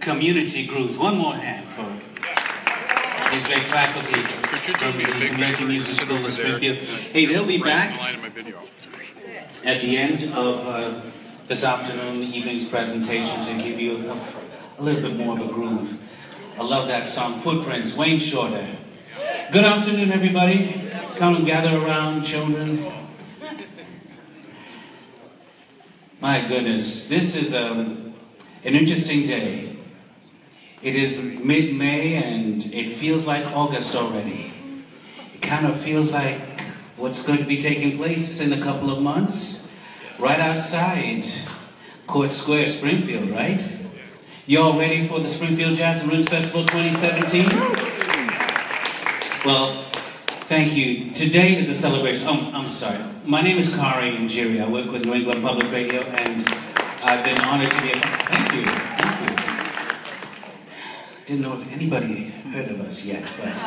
community grooves. One more hand for these great faculty from the American Music School of Springfield. Hey, they'll be back at the end of this afternoon, evening's presentation to give you a little bit more of a groove. I love that song, Footprints, Wayne Shorter. Good afternoon, everybody. Come and gather around, children. My goodness, this is an interesting day. It is mid-May and it feels like August already. It kind of feels like what's going to be taking place in a couple of months. Right outside Court Square, Springfield, right? Y'all ready for the Springfield Jazz Roots Festival 2017? Well, thank you. Today is a celebration. Oh, I'm sorry. My name is Kari Njiri. I work with New England Public Radio, and I've been honored to be a... Thank you. Thank you. Didn't know if anybody heard of us yet, but...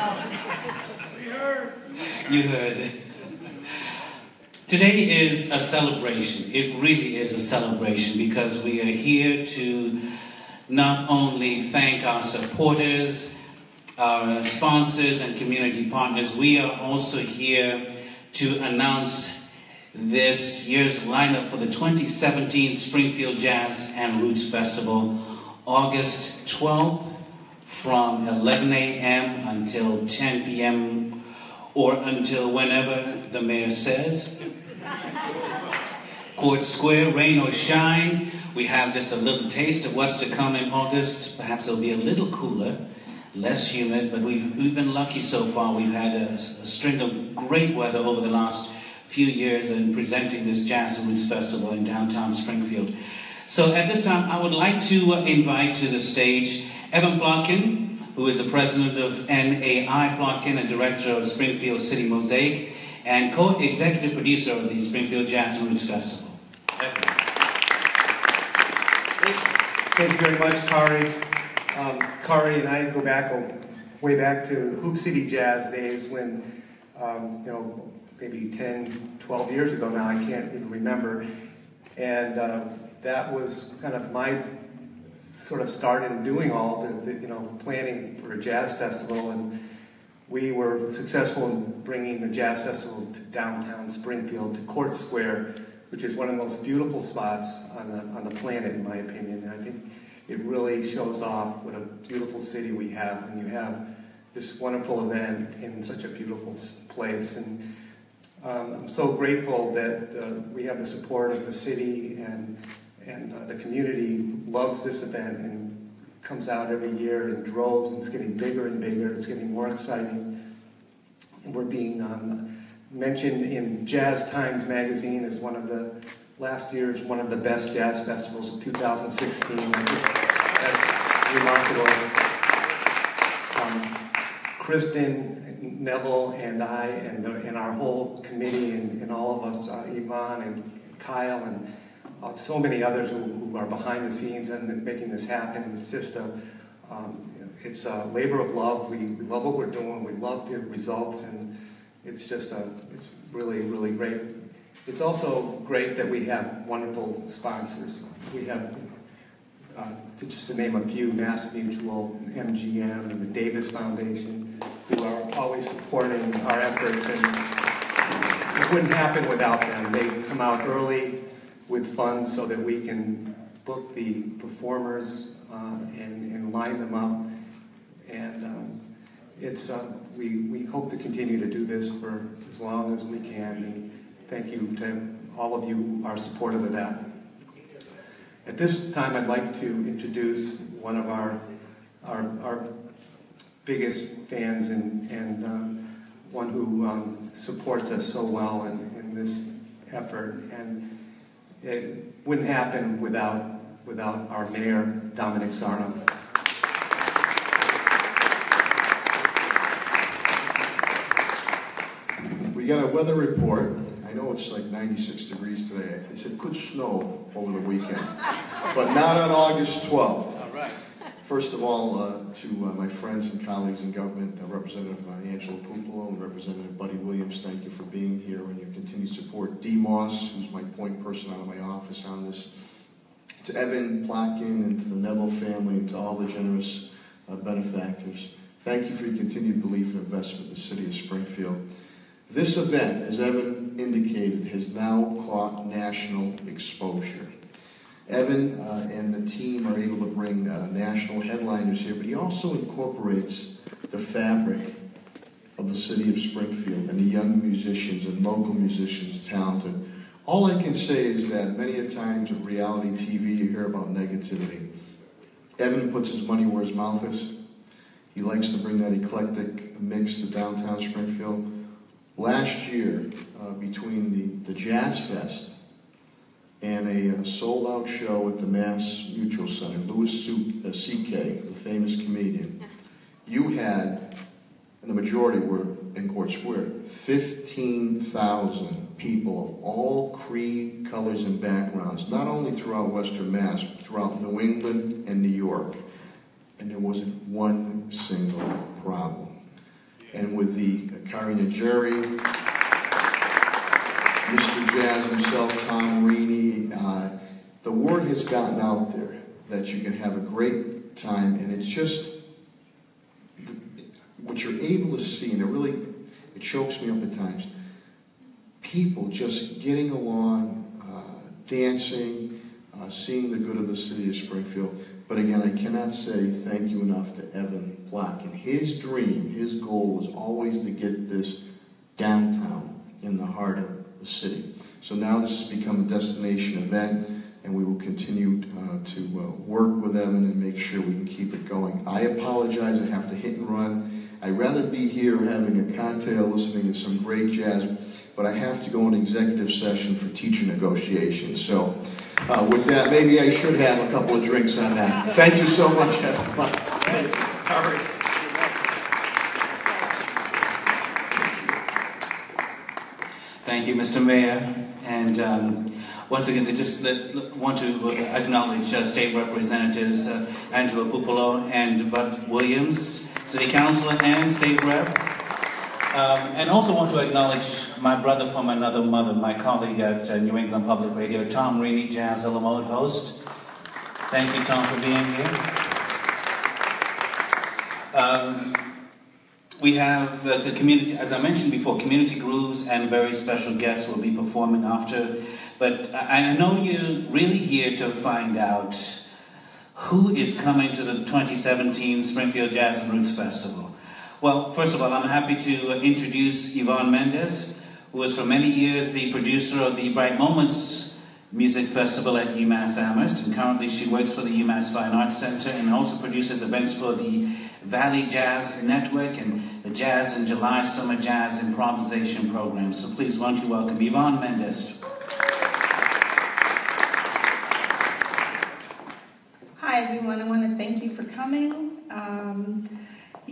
You heard. Today is a celebration. It really is a celebration because we are here to not only thank our supporters, our sponsors and community partners, we are also here to announce this year's lineup for the 2017 Springfield Jazz and Roots Festival, August 12th from 11 a.m. until 10 p.m. or until whenever the mayor says. Court Square, rain or shine, we have just a little taste of what's to come in August. Perhaps it'll be a little cooler, less humid, but we've been lucky so far. We've had a string of great weather over the last few years in presenting this Jazz and Roots Festival in downtown Springfield. So at this time, I would like to invite to the stage Evan Plotkin, who is the president of NAI Plotkin and director of Springfield City Mosaic, and co-executive producer of the Springfield Jazz and Roots Festival. Evan. Thank you very much, Kari. Kari and I go back way back to Hoop City Jazz days when, you know, maybe 10, 12 years ago now, I can't even remember. And that was kind of my sort of start in doing all the you know, planning for a jazz festival. And we were successful in bringing the jazz festival to downtown Springfield, to Court Square, which is one of the most beautiful spots on the planet, in my opinion. And I think it really shows off what a beautiful city we have, and you have this wonderful event in such a beautiful place. And I'm so grateful that we have the support of the city, and the community loves this event and comes out every year in droves, and it's getting bigger and bigger. It's getting more exciting. And we're being mentioned in Jazz Times magazine as one of the, last year's one of the best jazz festivals of 2016. I think that's remarkable. Kristin, Nevel, and I, and our whole committee, and all of us, Yvonne and Kyle, and so many others who are behind the scenes and making this happen. It's just it's a labor of love. We love what we're doing. We love the results, and it's just it's really, really great. It's also great that we have wonderful sponsors. We have, just to name a few, Mass Mutual, MGM, and the Davis Foundation, who are always supporting our efforts, and it wouldn't happen without them. They come out early with funds so that we can book the performers and line them up. And we hope to continue to do this for as long as we can. And thank you to all of you who are supportive of that. At this time, I'd like to introduce one of our biggest fans and one who supports us so well in this effort. And it wouldn't happen without our mayor, Dominic Sarno. We got a weather report. I know it's like 96 degrees today. They said could snow over the weekend, but not on August 12th. All right. First of all, to my friends and colleagues in government, Representative Angela Pupolo and Representative Buddy Williams, thank you for being here and your continued support. Dee Moss, who's my point person out of my office on this. To Evan Plotkin and to the Nevel family and to all the generous benefactors, thank you for your continued belief and investment in the city of Springfield. This event, as Evan indicated, has now caught national exposure. Evan and the team are able to bring national headliners here, but he also incorporates the fabric of the city of Springfield and the young musicians and local musicians, talented. All I can say is that many a times with reality TV you hear about negativity. Evan puts his money where his mouth is. He likes to bring that eclectic mix to downtown Springfield. Last year, between the Jazz Fest and a sold-out show at the Mass Mutual Center, Louis C.K., the famous comedian, you had, and the majority were in Court Square, 15,000 people of all creed, colors, and backgrounds, not only throughout Western Mass, but throughout New England and New York. And there wasn't one single problem. And with the Kari Jerry, Mr. Jazz himself, Tom Reaney, the word has gotten out there that you can have a great time, and it's just what you're able to see, and it chokes me up at times. People just getting along, dancing, seeing the good of the city of Springfield. But again, I cannot say thank you enough to Evan Plotkin. His dream, his goal was always to get this downtown in the heart of the city. So now this has become a destination event, and we will continue to work with Evan and make sure we can keep it going. I apologize, I have to hit and run. I'd rather be here having a cocktail, listening to some great jazz, but I have to go in executive session for teacher negotiations. So with that, maybe I should have a couple of drinks on that. Thank you so much, Evan. Bye. Thank you, Mr. Mayor. And once again, I just want to acknowledge State Representatives Angela Pupolo and Bud Williams, City Councilor and State Rep. And also want to acknowledge my brother from another mother, my colleague at New England Public Radio, Tom Reaney, Jazz a la Mode host. Thank you, Tom, for being here. We have the community, as I mentioned before, community grooves and very special guests will be performing after. But I know you're really here to find out who is coming to the 2017 Springfield Jazz Roots Festival. Well, first of all, I'm happy to introduce Yvonne Mendez, who was for many years the producer of the Bright Moments Music Festival at UMass Amherst, and currently she works for the UMass Fine Arts Center and also produces events for the Valley Jazz Network and the Jazz in July Summer Jazz Improvisation Program. So please, won't you welcome Yvonne Mendez. Hi, everyone. I want to thank you for coming.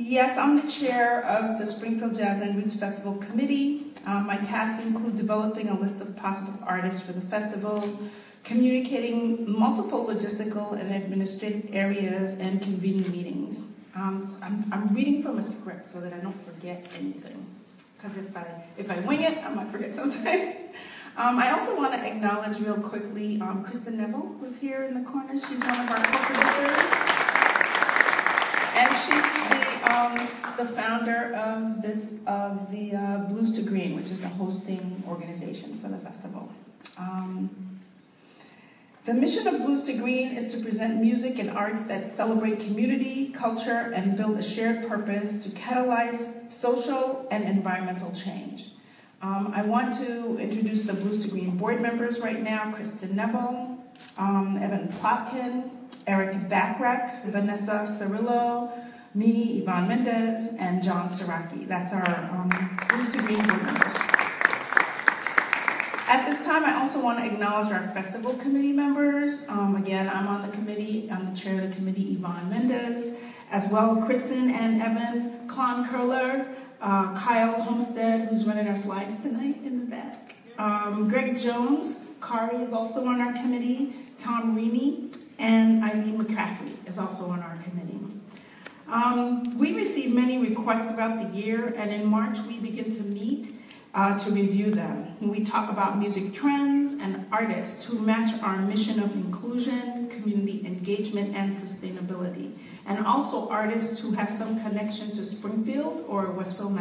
Yes, I'm the chair of the Springfield Jazz and Roots Festival Committee. My tasks include developing a list of possible artists for the festivals, communicating multiple logistical and administrative areas, and convening meetings. I'm reading from a script so that I don't forget anything, because if I wing it, I might forget something. I also want to acknowledge real quickly Kristin Nevel, who's here in the corner. She's one of our co-producers, and she's the founder of the Blues to Green, which is the hosting organization for the festival. The mission of Blues to Green is to present music and arts that celebrate community, culture, and build a shared purpose to catalyze social and environmental change. I want to introduce the Blues to Green board members right now: Kristin Nevel, Evan Plotkin, Eric Backrack, Vanessa Cirillo, me, Yvonne Mendez, and John Saraki. That's our Blues to Green board members. At this time, I also want to acknowledge our festival committee members. Again, I'm on the committee. I'm the chair of the committee, Yvonne Mendez, as well Kristin and Evan, Klon Curler, Kyle Homestead, who's running our slides tonight in the back. Greg Jones, Kari is also on our committee. Tom Reaney and Eileen McCaffrey is also on our committee. We received many requests throughout the year, and in March we begin to meet to review them. We talk about music trends and artists who match our mission of inclusion, community engagement, and sustainability, and also artists who have some connection to Springfield or Western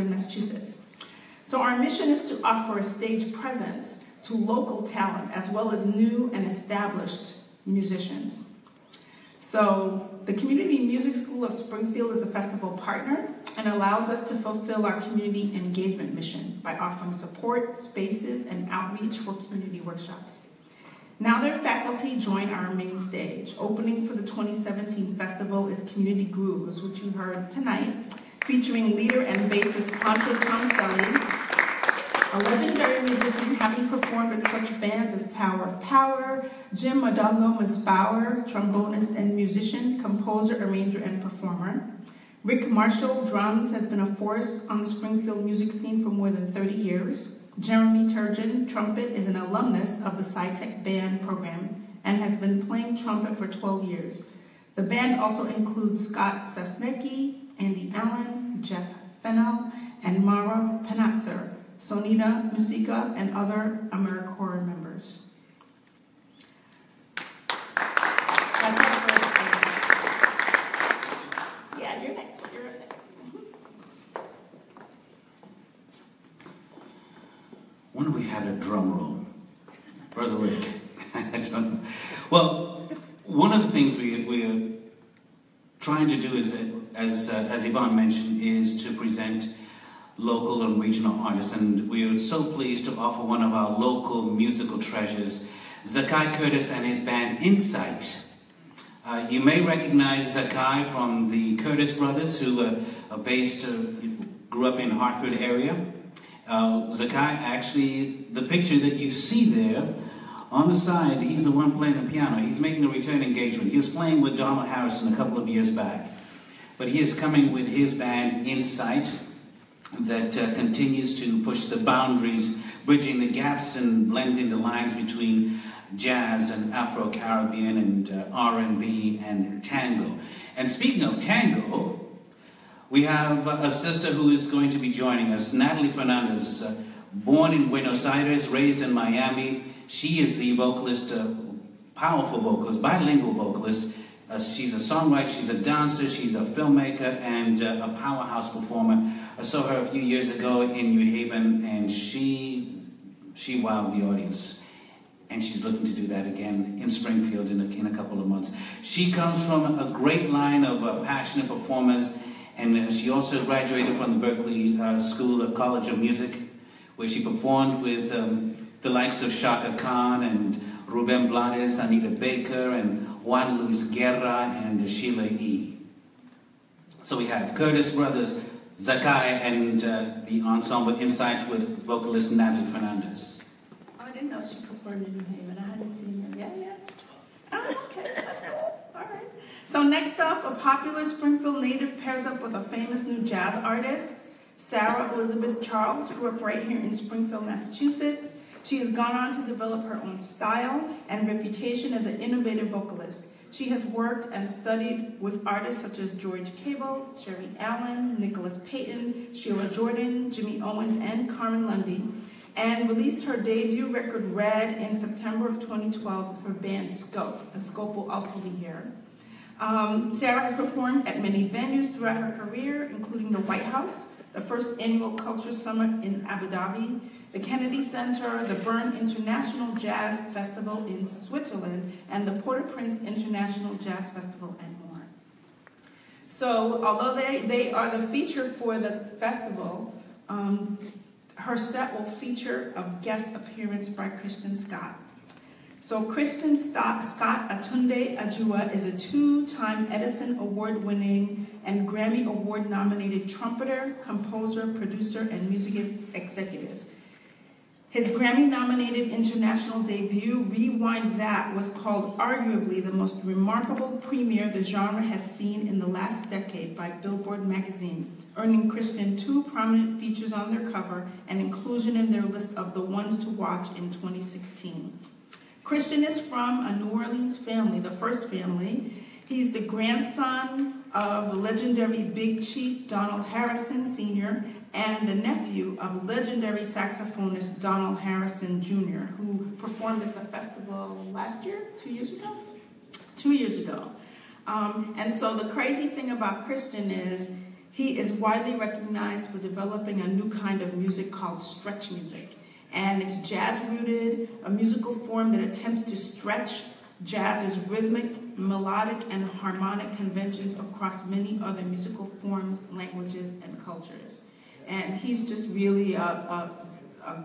Massachusetts. So our mission is to offer a stage presence to local talent as well as new and established musicians. So the Community Music School of Springfield is a festival partner and allows us to fulfill our community engagement mission by offering support, spaces, and outreach for community workshops. Now their faculty join our main stage. Opening for the 2017 festival is Community Grooves, which you heard tonight, featuring leader and bassist Poncho Tomaselli, a legendary musician having performed with such bands as Tower of Power, Jim Madongo Masbauer, trombonist and musician, composer, arranger, and performer. Rick Marshall, drums, has been a force on the Springfield music scene for more than 30 years. Jeremy Turgeon, trumpet, is an alumnus of the SciTech band program and has been playing trumpet for 12 years. The band also includes Scott Sasnecki, Andy Allen, Jeff Fennell, and Mara Panatzer, Sonita Musica, and other AmeriCorps members. That's our first thing. Yeah, you're next. You're next. When we had a drum roll, Brother Rick. I don't know. Well, one of the things we are trying to do is, as Yvonne mentioned, is to present local and regional artists, and we are so pleased to offer one of our local musical treasures, Zakai Curtis and his band Insight. You may recognize Zakai from the Curtis brothers, who are based, grew up in Hartford area. Zakai, actually, the picture that you see there, on the side, he's the one playing the piano. He's making a return engagement. He was playing with Donald Harrison a couple of years back. But he is coming with his band Insight, that continues to push the boundaries, bridging the gaps and blending the lines between jazz and Afro-Caribbean and R&B and tango. And speaking of tango, we have a sister who is going to be joining us, Natalie Fernandez, born in Buenos Aires, raised in Miami. She is the vocalist, powerful vocalist, bilingual vocalist. She's a songwriter, she's a dancer, she's a filmmaker, and a powerhouse performer. I saw her a few years ago in New Haven, and she wowed the audience. And she's looking to do that again in Springfield in a couple of months. She comes from a great line of passionate performers, and she also graduated from the Berkeley School of College of Music, where she performed with the likes of Shaka Khan and Ruben Blades, Anita Baker, and Juan Luis Guerra, and Sheila E. So we have Curtis Brothers, Zakai, and the ensemble Insight with vocalist Natalie Fernandez. Oh, I didn't know she performed in New Haven. I hadn't seen her. Yeah. Oh, okay, that's cool. All right. So next up, a popular Springfield native pairs up with a famous new jazz artist, Sarah Elizabeth Charles, grew up right here in Springfield, Massachusetts. She has gone on to develop her own style and reputation as an innovative vocalist. She has worked and studied with artists such as George Cables, Jerry Allen, Nicholas Payton, Sheila Jordan, Jimmy Owens, and Carmen Lundy, and released her debut record, Red, in September of 2012 with her band Scope. And Scope will also be here. Sarah has performed at many venues throughout her career, including the White House, the first annual Culture Summit in Abu Dhabi, the Kennedy Center, the Bern International Jazz Festival in Switzerland, and the Port-au-Prince International Jazz Festival, and more. So, although they are the feature for the festival, her set will feature a guest appearance by Kristin Scott. So Kristin Scott Atunde Ajua is a two-time Edison Award-winning and Grammy Award-nominated trumpeter, composer, producer, and music executive. His Grammy-nominated international debut, Rewind That, was called arguably the most remarkable premiere the genre has seen in the last decade by Billboard magazine, earning Kristin 2 prominent features on their cover and inclusion in their list of the ones to watch in 2016. Kristin is from a New Orleans family, the first family. He's the grandson of the legendary Big Chief Donald Harrison Sr. and the nephew of legendary saxophonist Donald Harrison Jr., who performed at the festival last year, 2 years ago? 2 years ago. And so the crazy thing about Kristin is he is widely recognized for developing a new kind of music called stretch music. And it's jazz-rooted, a musical form that attempts to stretch jazz's rhythmic, melodic, and harmonic conventions across many other musical forms, languages, and cultures. And he's just really a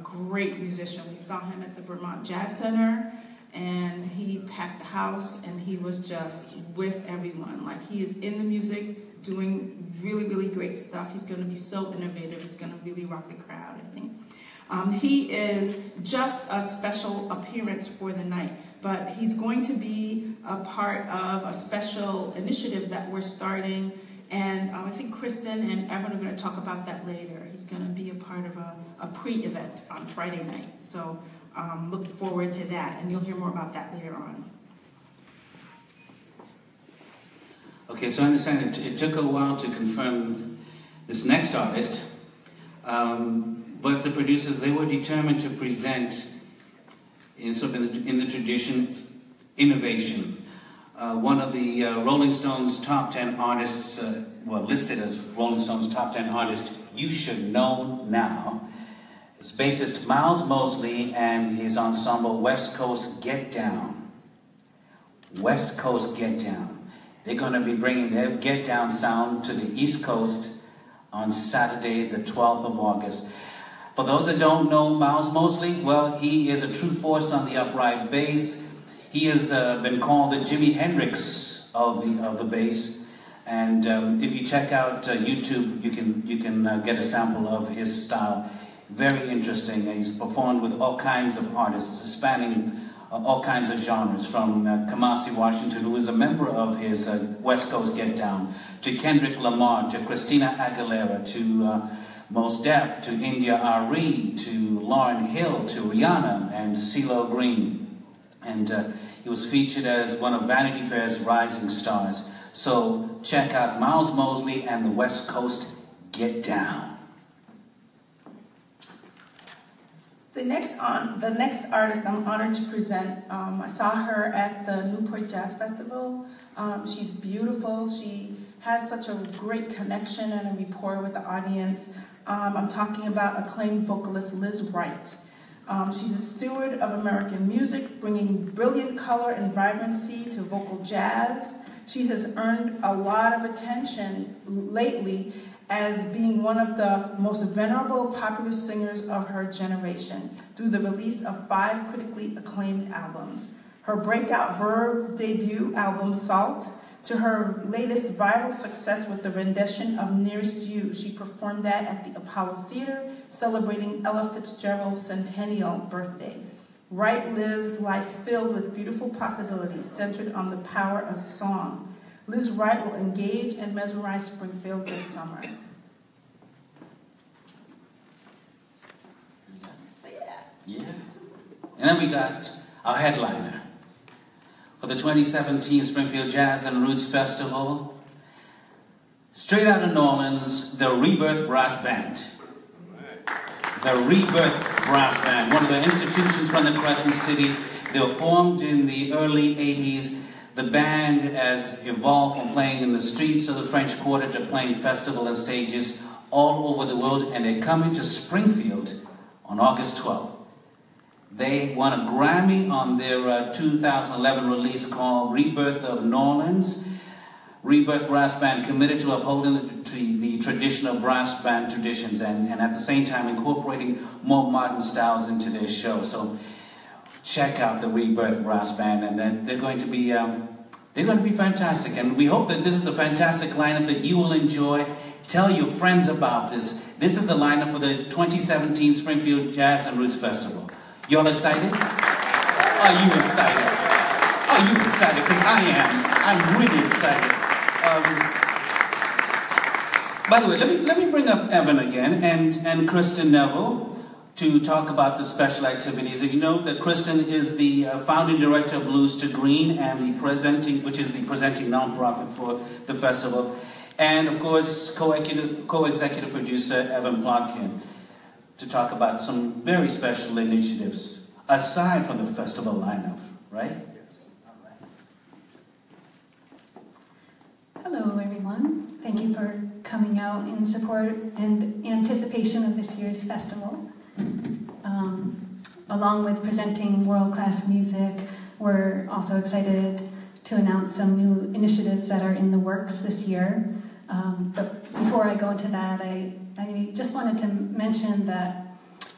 great musician. We saw him at the Vermont Jazz Center, and he packed the house, and he was just with everyone. Like, he is in the music, doing really, really great stuff. He's going to be so innovative. He's going to really rock the crowd, I think. He is just a special appearance for the night, but he's going to be a part of a special initiative that we're starting, and I think Kristin and Evan are going to talk about that later. He's going to be a part of a pre-event on Friday night, so look forward to that, and you'll hear more about that later on. Okay, so I understand it took a while to confirm this next artist, but the producers, they were determined to present in the tradition innovation. One of the Rolling Stones top 10 artists, listed as Rolling Stones top 10 artists, you should know now, is bassist Miles Mosley and his ensemble West Coast Get Down. West Coast Get Down. They're going to be bringing their Get Down sound to the East Coast on Saturday, the 12th of August. For those that don't know Miles Mosley, well, he is a true force on the upright bass. He has been called the Jimi Hendrix of the bass. And if you check out YouTube, you can get a sample of his style. Very interesting. He's performed with all kinds of artists, spanning all kinds of genres, from Kamasi Washington, who is a member of his West Coast Get Down, to Kendrick Lamar, to Christina Aguilera, to Mos Def, to India Arie, to Lauryn Hill, to Rihanna, and CeeLo Green. And he was featured as one of Vanity Fair's rising stars. So check out Miles Mosley and the West Coast Get Down. The next artist I'm honored to present, I saw her at the Newport Jazz Festival. She's beautiful. She has such a great connection and a rapport with the audience. I'm talking about acclaimed vocalist Liz Wright. She's a steward of American music, bringing brilliant color and vibrancy to vocal jazz. She has earned a lot of attention lately as being one of the most venerable popular singers of her generation through the release of 5 critically acclaimed albums. Her breakout Verve debut album, Salt, to her latest viral success with the rendition of Nearest You. She performed that at the Apollo Theater, celebrating Ella Fitzgerald's centennial birthday. Wright lives life filled with beautiful possibilities centered on the power of song. Liz Wright will engage and mesmerize Springfield this summer. Yeah. And then we got our headliner for the 2017 Springfield Jazz and Roots Festival. Straight out of New Orleans, the Rebirth Brass Band. The Rebirth Brass Band, one of the institutions from the Crescent City. They were formed in the early 80s. The band has evolved from playing in the streets of the French Quarter to playing festival and stages all over the world, and they're coming to Springfield on August 12th. They won a Grammy on their 2011 release called Rebirth of New Orleans. Rebirth Brass Band committed to upholding the traditional brass band traditions and at the same time incorporating more modern styles into their show. So check out the Rebirth Brass Band, and they're going to be fantastic. And we hope that this is a fantastic lineup that you will enjoy. Tell your friends about this. This is the lineup for the 2017 Springfield Jazz and Roots Festival. Y'all excited? Are you excited? Are you excited? Because I am. I'm really excited. By the way, let me bring up Evan again and Kristin Nevel to talk about the special activities. And you know that Kristin is the founding director of Blues to Green and which is the presenting nonprofit for the festival. And of course, co-executive producer Evan Plotkin to talk about some very special initiatives aside from the festival lineup, right? Hello, everyone. Thank you for coming out in support and anticipation of this year's festival. Along with presenting world-class music, we're also excited to announce some new initiatives that are in the works this year. But before I go into that, I just wanted to mention that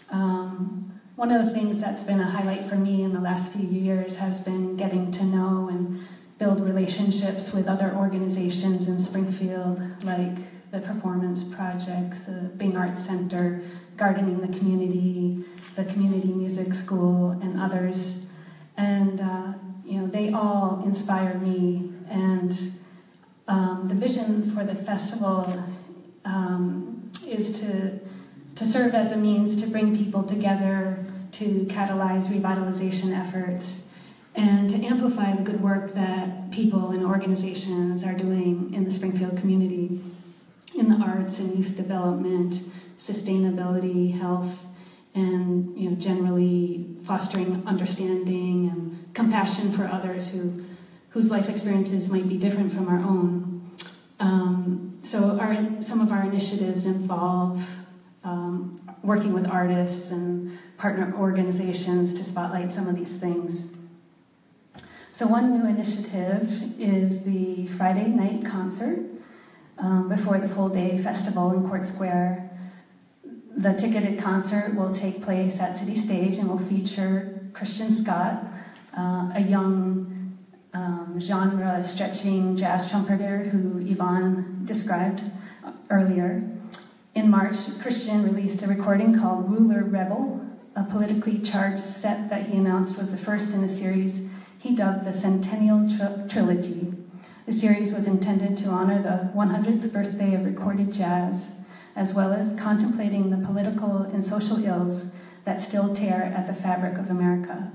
one of the things that's been a highlight for me in the last few years has been getting to know and build relationships with other organizations in Springfield, like the Performance Project, the Bing Arts Center, Gardening the Community Music School, and others. And they all inspire me. And the vision for the festival is to serve as a means to bring people together, to catalyze revitalization efforts, and to amplify the good work that people and organizations are doing in the Springfield community, in the arts and youth development, sustainability, health, and generally fostering understanding and compassion for others whose life experiences might be different from our own. So some of our initiatives involve working with artists and partner organizations to spotlight some of these things. So one new initiative is the Friday night concert before the full-day festival in Court Square. The ticketed concert will take place at City Stage and will feature Kristin Scott, a young genre-stretching jazz trumpeter who Yvonne described earlier. In March, Kristin released a recording called Ruler Rebel, a politically charged set that he announced was the first in a series he dubbed the Centennial Trilogy. The series was intended to honor the 100th birthday of recorded jazz, as well as contemplating the political and social ills that still tear at the fabric of America.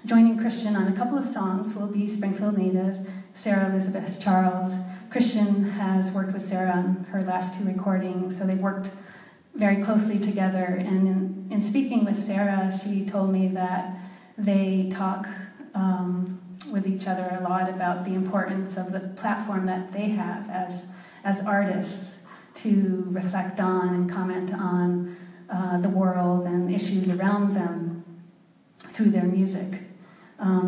Joining Kristin on a couple of songs will be Springfield native Sarah Elizabeth Charles. Kristin has worked with Sarah on her last two recordings, so they've worked very closely together. And in speaking with Sarah, she told me that they talk with each other a lot about the importance of the platform that they have as artists to reflect on and comment on the world and issues around them through their music.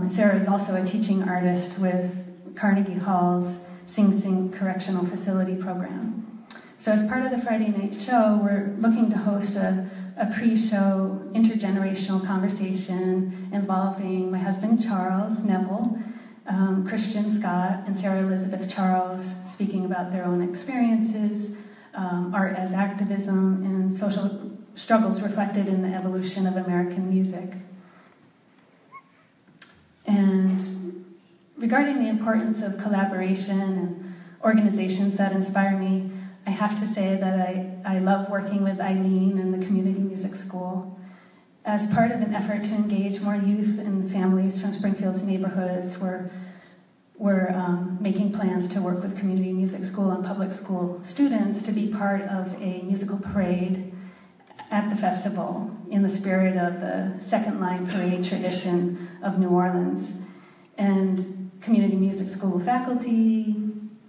Sarah is also a teaching artist with Carnegie Hall's Sing Sing Correctional Facility program. So as part of the Friday night show, we're looking to host a pre-show intergenerational conversation involving my husband Charles, Nevel, Kristin Scott, and Sarah Elizabeth Charles, speaking about their own experiences, art as activism, and social struggles reflected in the evolution of American music. And regarding the importance of collaboration and organizations that inspire me, I have to say that I love working with Eileen and the Community Music School. As part of an effort to engage more youth and families from Springfield's neighborhoods, we're making plans to work with Community Music School and public school students to be part of a musical parade at the festival in the spirit of the Second Line Parade tradition of New Orleans. And Community Music School faculty,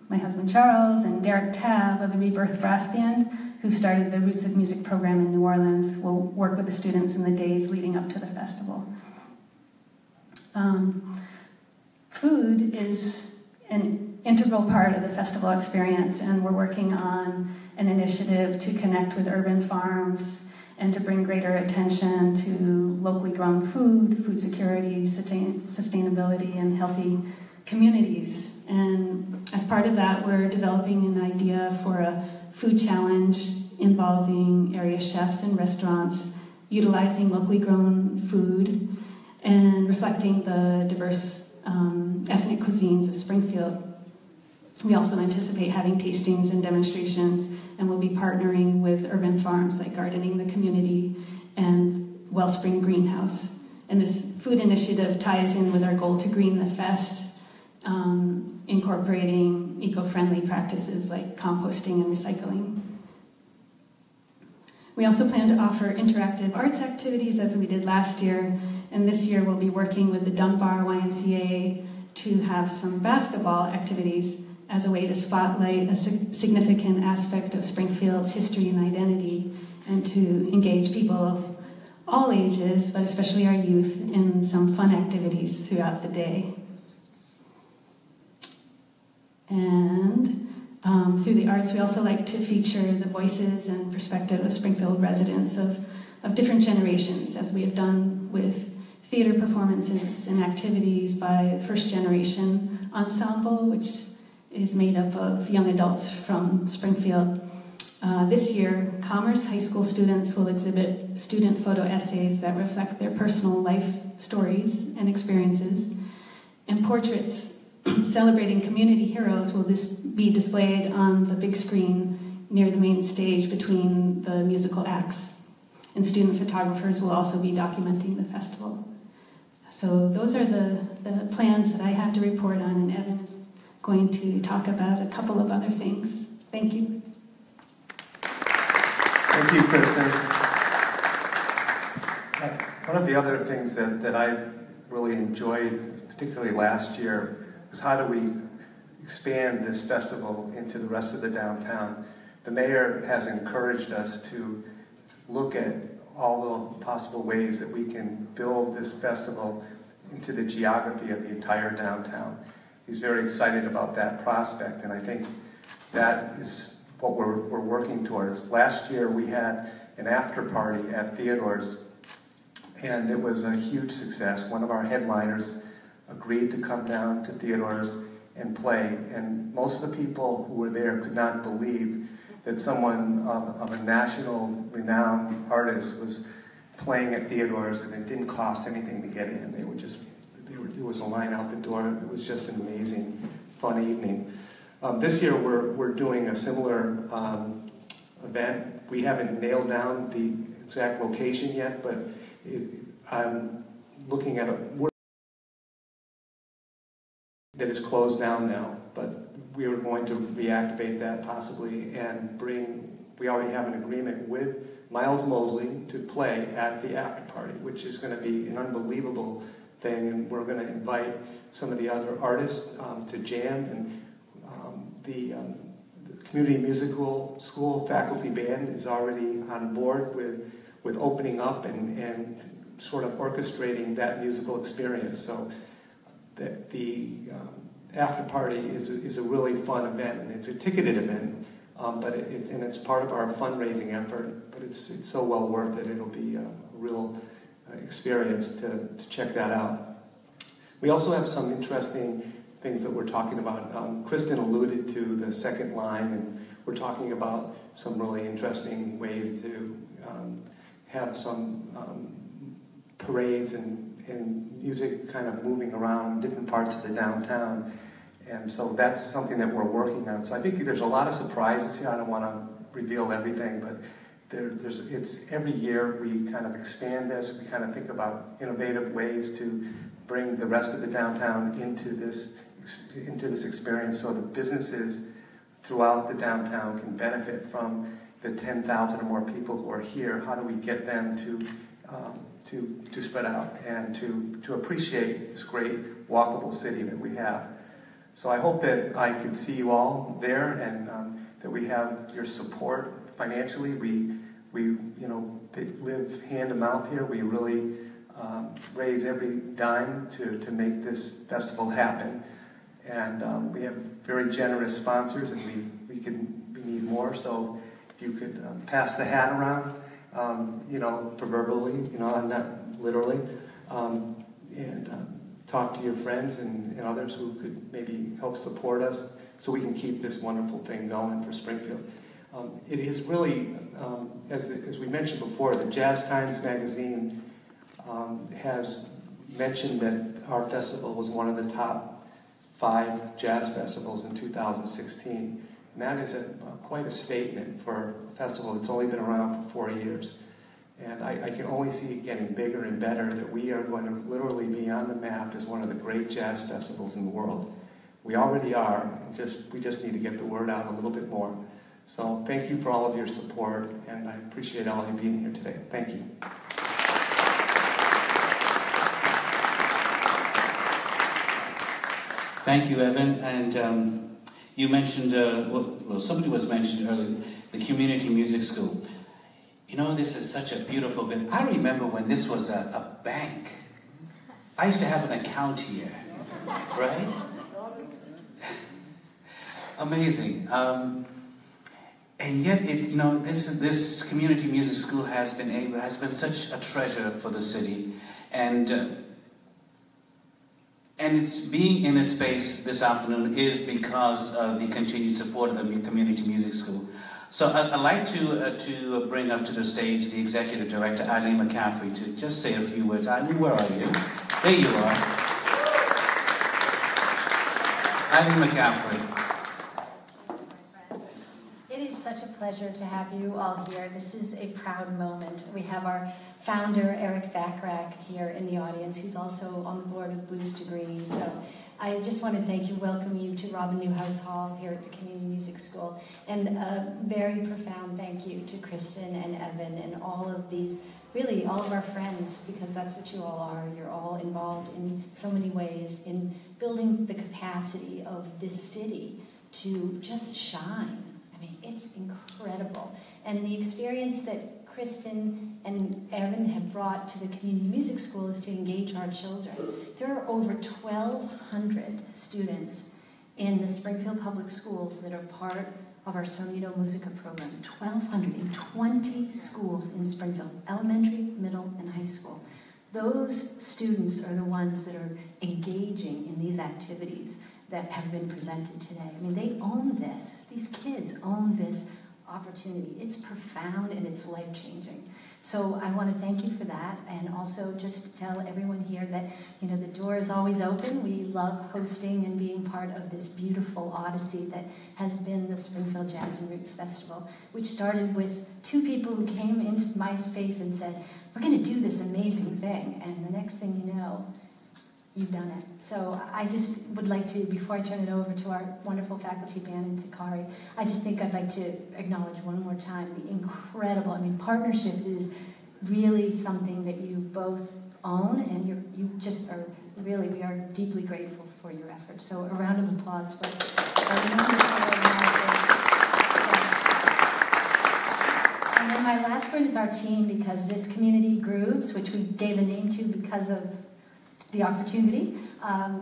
my husband Charles, and Derek Tabb of the Rebirth Brass Band, who started the Roots of Music program in New Orleans, will work with the students in the days leading up to the festival. Food is an integral part of the festival experience, and we're working on an initiative to connect with urban farms and to bring greater attention to locally grown food security, sustainability, and healthy communities. And as part of that, we're developing an idea for a food challenge involving area chefs and restaurants, utilizing locally grown food and reflecting the diverse ethnic cuisines of Springfield. We also anticipate having tastings and demonstrations, and we'll be partnering with urban farms like Gardening the Community and Wellspring Greenhouse. And this food initiative ties in with our goal to green the fest, incorporating eco-friendly practices like composting and recycling. We also plan to offer interactive arts activities as we did last year, and this year we'll be working with the Dunbar YMCA to have some basketball activities as a way to spotlight a significant aspect of Springfield's history and identity, and to engage people of all ages, but especially our youth, in some fun activities throughout the day. And through the arts, we also like to feature the voices and perspective of Springfield residents of different generations, as we have done with theater performances and activities by First Generation Ensemble, which is made up of young adults from Springfield. This year, Commerce High School students will exhibit student photo essays that reflect their personal life stories and experiences, and portraits celebrating community heroes will be displayed on the big screen near the main stage between the musical acts. And student photographers will also be documenting the festival. So those are the plans that I have to report on, and Evan is going to talk about a couple of other things. Thank you. Thank you, Kristin. One of the other things that I really enjoyed, particularly last year, was how do we expand this festival into the rest of the downtown. The mayor has encouraged us to look at all the possible ways that we can build this festival into the geography of the entire downtown. He's very excited about that prospect, and I think that is what we're working towards. Last year we had an after party at Theodore's, and it was a huge success. One of our headliners agreed to come down to Theodore's and play, and most of the people who were there could not believe that someone of a national renowned artist was playing at Theodore's, and it didn't cost anything to get in. There was a line out the door. It was just an amazing, fun evening. This year we're doing a similar event. We haven't nailed down the exact location yet, but I'm looking at that is closed down now, but we are going to reactivate that possibly and we already have an agreement with Miles Mosley to play at the after party, which is going to be an unbelievable thing, and we're going to invite some of the other artists to jam, and the Community Musical School faculty band is already on board with opening up and sort of orchestrating that musical experience. So that the after party is a really fun event, and it's a ticketed event, but it's part of our fundraising effort. But it's so well worth it. It'll be a real experience to check that out. We also have some interesting things that we're talking about. Kristin alluded to the second line, and we're talking about some really interesting ways to have some parades and music kind of moving around different parts of the downtown. And so that's something that we're working on. So I think there's a lot of surprises here. I don't want to reveal everything, but it's every year we kind of expand this. We kind of think about innovative ways to bring the rest of the downtown into this experience, so the businesses throughout the downtown can benefit from the 10,000 or more people who are here. How do we get them to spread out and to appreciate this great walkable city that we have? So I hope that I could see you all there, and that we have your support financially. We live hand to mouth here. We really raise every dime to make this festival happen, and we have very generous sponsors, and we need more. So if you could pass the hat around, proverbially, not literally, and talk to your friends and others who could maybe help support us so we can keep this wonderful thing going for Springfield. It is really, as we mentioned before, the Jazz Times magazine has mentioned that our festival was one of the top 5 jazz festivals in 2016. And that is quite a statement for a festival that's only been around for 4 years. And I can only see it getting bigger and better, that we are going to literally be on the map as one of the great jazz festivals in the world. We already are, and we just need to get the word out a little bit more. So thank you for all of your support, and I appreciate all of you being here today. Thank you. Thank you, Evan. And you mentioned, well, somebody was mentioned earlier, the community music school. You know, this is such a beautiful bit. I remember when this was a bank. I used to have an account here, right? Amazing. And yet, this community music school has been such a treasure for the city, and it's being in this space this afternoon is because of the continued support of the community music school. So I'd like to bring up to the stage the executive director, Eileen McCaffrey, to just say a few words. Eileen, where are you? There you are. Eileen McCaffrey. It is such a pleasure to have you all here. This is a proud moment. We have our founder, Eric Backrack, here in the audience, who's also on the board of Blues to Green. So I just want to thank you, welcome you to Robin Newhouse Hall here at the Community Music School. And a very profound thank you to Kristin and Evan and all of these, really all of our friends, because that's what you all are. You're all involved in so many ways in building the capacity of this city to just shine. I mean, it's incredible. And the experience that Kristin and Evan have brought to the Community Music School is to engage our children. There are over 1,200 students in the Springfield Public Schools that are part of our Sonido Musica program. 1,200 in 20 schools in Springfield, elementary, middle, and high school. Those students are the ones that are engaging in these activities that have been presented today. I mean, they own this. These kids own this opportunity. It's profound and it's life-changing. So I want to thank you for that, and also just tell everyone here that, you know, the door is always open. We love hosting and being part of this beautiful odyssey that has been the Springfield Jazz Roots Festival, which started with two people who came into my space and said, we're going to do this amazing thing, and the next thing you know, you've done it. So I just would like to, before I turn it over to our wonderful faculty band and to Kari, I just think I'd like to acknowledge one more time the incredible, I mean, partnership is really something that you both own, and you just are really, we are deeply grateful for your efforts. So a round of applause for And then my last word is our team, because this community grooves, which we gave a name to because of the opportunity,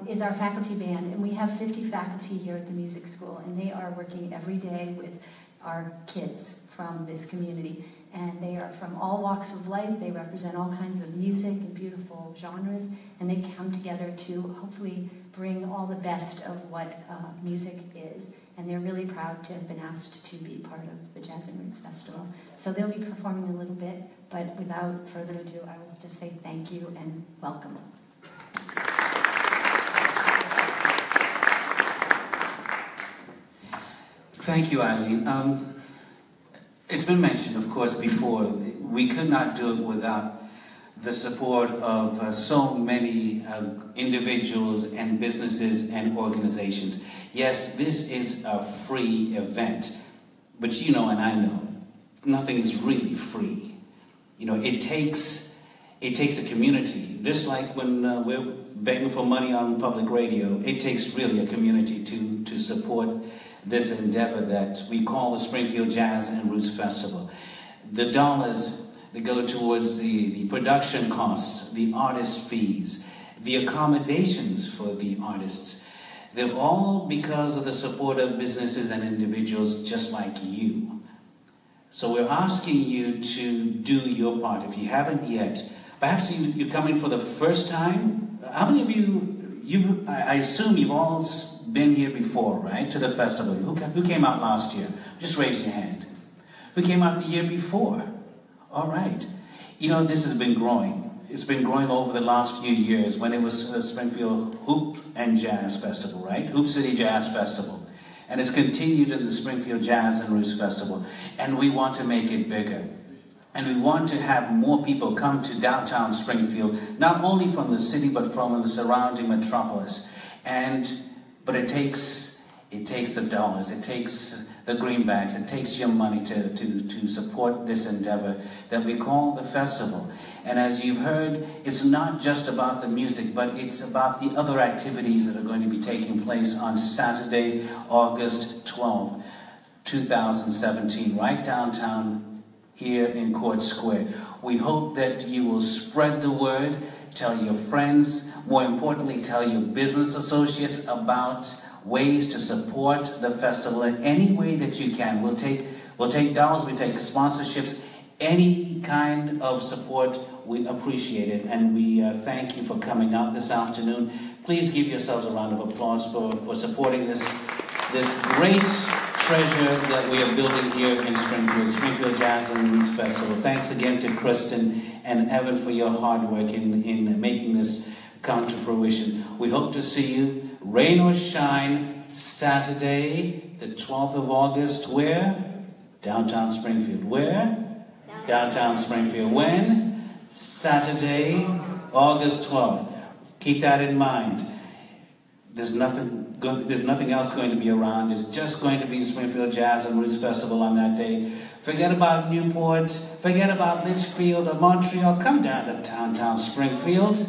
is our faculty band. And we have 50 faculty here at the music school, and they are working every day with our kids from this community. And they are from all walks of life. They represent all kinds of music and beautiful genres, and they come together to hopefully bring all the best of what music is. And they're really proud to have been asked to be part of the Jazz and Roots Festival. So they'll be performing a little bit, but without further ado, I will just say thank you and welcome. Thank you, Eileen. It's been mentioned, of course, before, we could not do it without the support of so many individuals and businesses and organizations. Yes, this is a free event, but you know and I know, nothing is really free. You know, it takes a community. Just like when we're begging for money on public radio, it takes really a community to support this endeavor that we call the Springfield Jazz and Roots Festival. The dollars that go towards the production costs, the artist fees, the accommodations for the artists, they're all because of the support of businesses and individuals just like you. So we're asking you to do your part. If you haven't yet, perhaps you're coming for the first time. How many of you, I assume you've all been here before, right, to the festival? Who came out last year? Just raise your hand. Who came out the year before? All right. You know, this has been growing. It's been growing over the last few years when it was Springfield Hoop and Jazz Festival, right? Hoop City Jazz Festival. And it's continued in the Springfield Jazz and Roots Festival. And we want to make it bigger. And we want to have more people come to downtown Springfield, not only from the city, but from the surrounding metropolis. And but it takes the dollars, it takes the greenbacks, it takes your money to support this endeavor that we call the festival. And as you've heard, it's not just about the music, but it's about the other activities that are going to be taking place on Saturday, August 12th, 2017, right downtown here in Court Square. We hope that you will spread the word, tell your friends, more importantly, tell your business associates about ways to support the festival in any way that you can. We'll take dollars, we take sponsorships, any kind of support, we appreciate it. And we thank you for coming out this afternoon. Please give yourselves a round of applause for supporting this great treasure that we are building here in Springfield Jazz Roots Festival. Thanks again to Kristin and Evan for your hard work in making this come to fruition. We hope to see you, rain or shine, Saturday, the 12th of August. Where? Downtown Springfield. Where? Downtown Springfield. When? Saturday, August 12th. Keep that in mind. There's nothing else going to be around. It's just going to be the Springfield Jazz and Roots Festival on that day. Forget about Newport. Forget about Litchfield or Montreal. Come down to downtown Springfield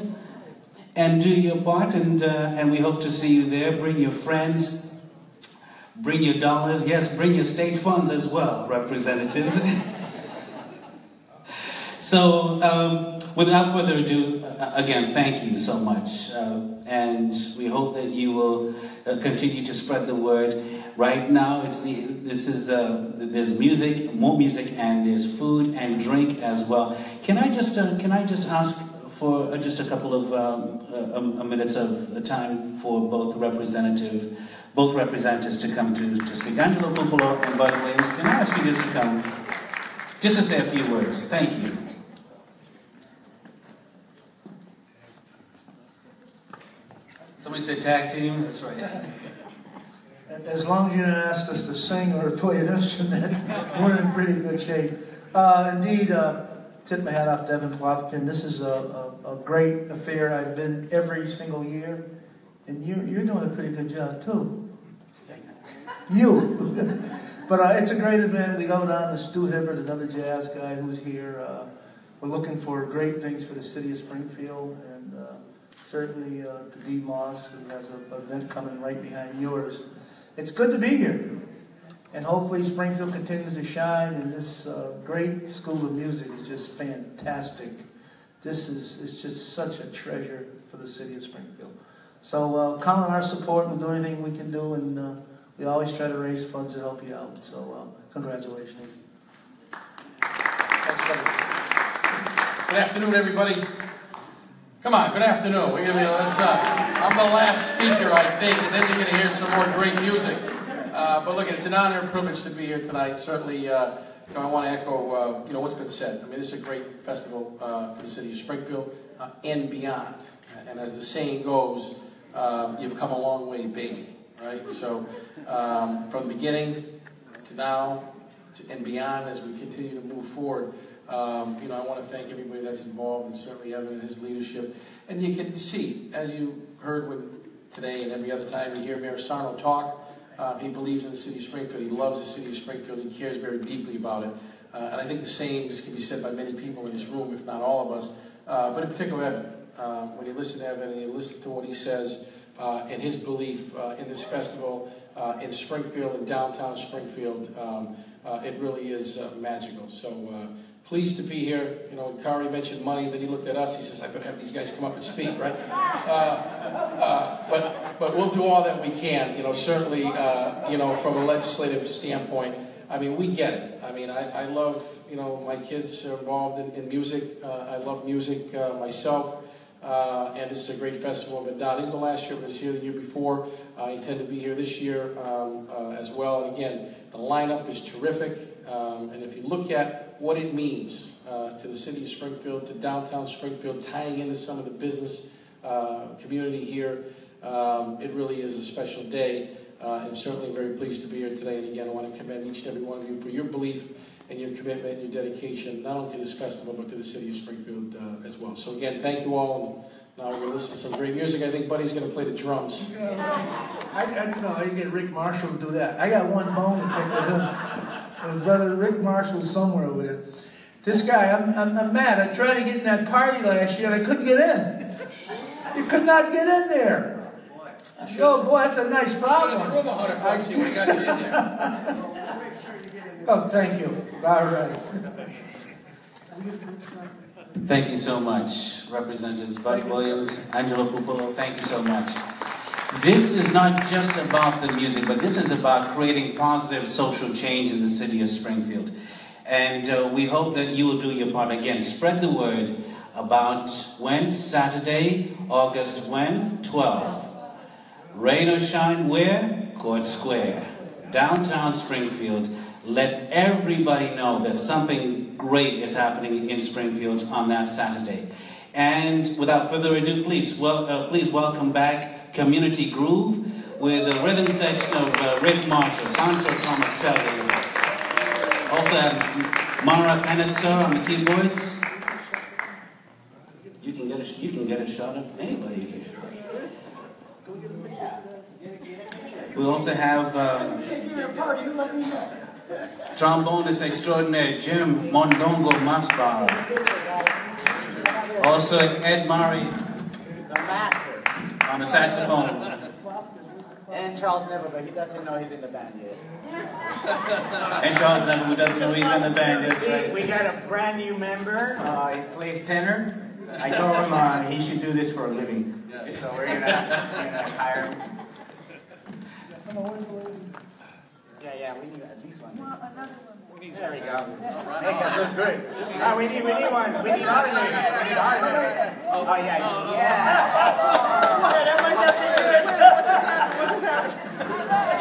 and do your part. And we hope to see you there. Bring your friends. Bring your dollars. Yes, bring your state funds as well, representatives. So, without further ado, again, thank you so much. And we hope that you will continue to spread the word. Right now, there's music, more music, and there's food and drink as well. Can I just ask for just a couple of minutes of time for both representatives to come to speak? Angelo Pupolo and Bud Williams, can I ask you just to come, just to say a few words? Thank you. Somebody say tag team? That's right. As long as you didn't ask us to sing or play an instrument, we're in pretty good shape. Indeed, tip my hat off to Evan Plopkin. This is a great affair. I've been every single year, and you're doing a pretty good job too. You. But it's a great event. We go down to Stu Hibbert, another jazz guy who's here. We're looking for great things for the city of Springfield, and certainly to D. Moss, who has an event coming right behind yours. It's good to be here. And hopefully Springfield continues to shine, and this great school of music is just fantastic. It's just such a treasure for the city of Springfield. So count on our support. We'll do anything we can do, and we always try to raise funds to help you out. So congratulations. Thanks, buddy. Good afternoon, everybody. Come on, good afternoon. I'm the last speaker, I think, and then you're going to hear some more great music. But look, it's an honor and privilege to be here tonight. Certainly, I want to echo, what's been said. I mean, this is a great festival for the city of Springfield and beyond. And as the saying goes, you've come a long way, baby. Right? So, from the beginning to now and beyond, as we continue to move forward, I want to thank everybody that's involved, and certainly Evan and his leadership. And you can see, as you heard today and every other time you hear Mayor Sarno talk, he believes in the city of Springfield. He loves the city of Springfield. He cares very deeply about it. And I think the same can be said by many people in this room, if not all of us, but in particular Evan. When you listen to Evan and you listen to what he says and his belief in this festival in Springfield and downtown Springfield, it really is magical. So pleased to be here. Kari mentioned money, then he looked at us, he says, I better have these guys come up and speak, right? But we'll do all that we can, certainly, from a legislative standpoint. I mean, we get it. I mean, I love, my kids are involved in music. I love music myself. And this is a great festival. I didn't go last year, but I was here the year before. I intend to be here this year as well. And again, the lineup is terrific. And if you look at what it means to the city of Springfield, to downtown Springfield, tying into some of the business community here, it really is a special day. And certainly very pleased to be here today. And again, I want to commend each and every one of you for your belief and your commitment and your dedication, not only to this festival, but to the city of Springfield as well. So again, thank you all, and Now we're going to listen to some great music. I think Buddy's going to play the drums. I get Rick Marshall to do that. I got one bone to pick with him. His brother Rick Marshall's somewhere over there. This guy, I'm mad. I tried to get in that party last year and I couldn't get in. You could not get in there. Oh boy, that's a nice problem. Should have threw him $100. He would have got you in there. Oh, thank you. All right. Thank you so much, Representatives Buddy Williams, Angelo Pupolo, thank you so much. This is not just about the music, but this is about creating positive social change in the city of Springfield. And we hope that you will do your part. Again, spread the word about when? Saturday, August when? 12. Rain or shine, where? Court Square, downtown Springfield. Let everybody know that something great is happening in Springfield on that Saturday. And without further ado, please welcome back Community Groove with the rhythm section of Rick Marshall, Concho Tomaselli. Also have Mara Penitzer on the keyboards. You can get a shot of anybody here. We also have trombonist extraordinaire Jim Mondongo Masbar. Also Ed Murray, the master, on the saxophone. And Charles Nevel, but he doesn't know he's in the band yet. And Charles Nevel, who doesn't know he's in the band yet. We got a brand new member. He plays tenor. I told him he should do this for a living. So we're gonna hire him. Yeah, we need at least one. There we go. Make us look good. We need one. We need our ladies. We need our ladies. Oh yeah.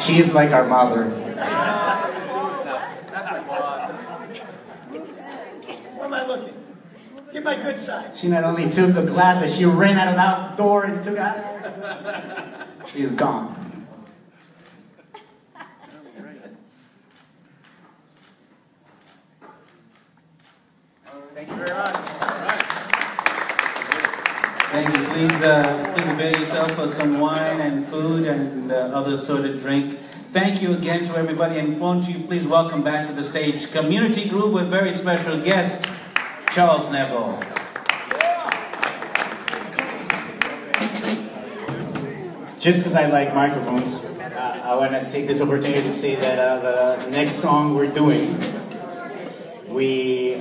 She is like our mother. That's my boss. Where am I looking? Get my good side. She not only took the glass, but she ran out of that door and took out. She's gone. Thank you very much. All right. Thank you. Please avail yourself for some wine and food and other assorted drink. Thank you again to everybody, and won't you please welcome back to the stage Community Group with very special guest, Charles Nevel. Just because I like microphones, I want to take this opportunity to say that the next song we're doing, we're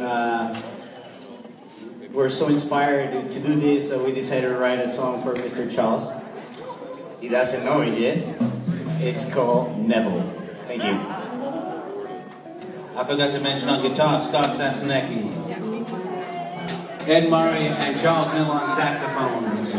so inspired to do this, so we decided to write a song for Mr. Charles. He doesn't know it yet. It's called Nevel. Thank you. I forgot to mention on guitar, Scott Sassanecki, Ed Murray, and Charles Nevel on saxophones.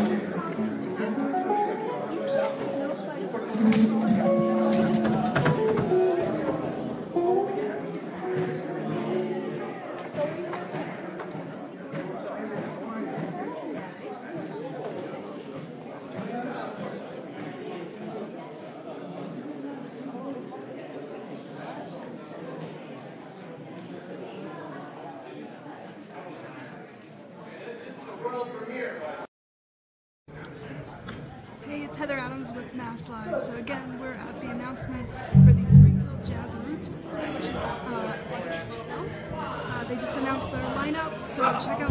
Hey, it's Heather Adams with MassLive. So again, we're at the announcement for the Springfield Jazz Roots Festival, which is August 12th. They just announced their lineup, so check out